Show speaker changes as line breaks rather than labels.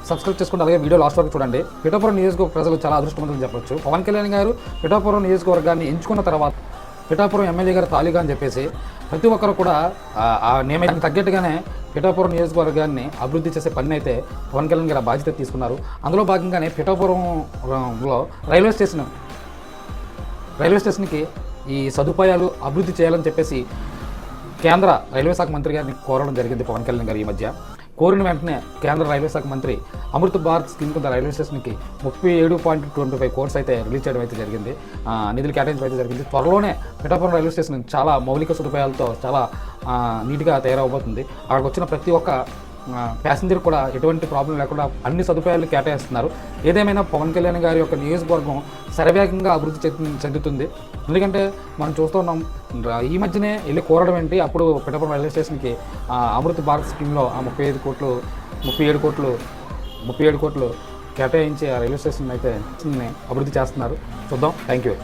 Subscribe చేసుకోండి. అలాగే video last వరకు చూడండి. పిఠాపురం నియోజకవర్గ ప్రజలు చాలా అదృష్టవంతులు చెప్పొచ్చు. పవన్ కళ్యాణ్ గారు పిఠాపురం నియోజకవర్గాన్ని ఎంచుకున్న తర్వాత పిఠాపురం ఎమ్మెల్యే గారు తాలిగా అని చెప్పేసి ప్రతి ఒక్కరు కూడా ఆ నియమానికి తగ్గట్టుగానే పిఠాపురం నియోజకవర్గాన్ని అభివృద్ధి చేసే పని అయితే పవన్ కళ్యాణ్ గారు బాధ్యత తీసుకున్నారు. అందులో భాగంగానే పిఠాపురంలో రైల్వే స్టేషన్కి ఈ సదుపాయాలు అభివృద్ధి చేయాలని చెప్పేసి కేంద్ర రైల్వే శాఖ మంత్రి గారిని కోరడం జరిగింది పవన్ కళ్యాణ్ గారు. ఈ మధ్య కోరిన వెంటనే కేంద్ర రైల్వే శాఖ మంత్రి అమృత్ భారత్ స్కీమ్ కింద రైల్వే స్టేషన్కి 37.25 కోర్స్ అయితే రిలీజ్ చేయడం అయితే జరిగింది. నిధులు కేటాయించడం అయితే జరిగింది. త్వరలోనే పిఠాపురం రైల్వే స్టేషన్ చాలా మౌలిక సదుపాయాలతో చాలా నీట్గా తయారవబోతుంది. అక్కడికి వచ్చిన ప్రతి ఒక్క ప్యాసింజర్ కూడా ఎటువంటి ప్రాబ్లం లేకుండా అన్ని సదుపాయాలు కేటాయిస్తున్నారు. ఏదేమైనా పవన్ కళ్యాణ్ గారి యొక్క నియోజకవర్గం శరవేగంగా అభివృద్ధి చెందుతుంది. ఎందుకంటే మనం చూస్తున్నాం, ఈ మధ్యనే వెళ్ళి కోరడం ఏంటి, అప్పుడు పిఠాపురం రైల్వే స్టేషన్కి అమృత్ భారత్ స్కీమ్లో ఆ 37 కోట్లు కేటాయించి ఆ రైల్వే స్టేషన్ అయితే అభివృద్ధి చేస్తున్నారు. చూద్దాం. Thank you.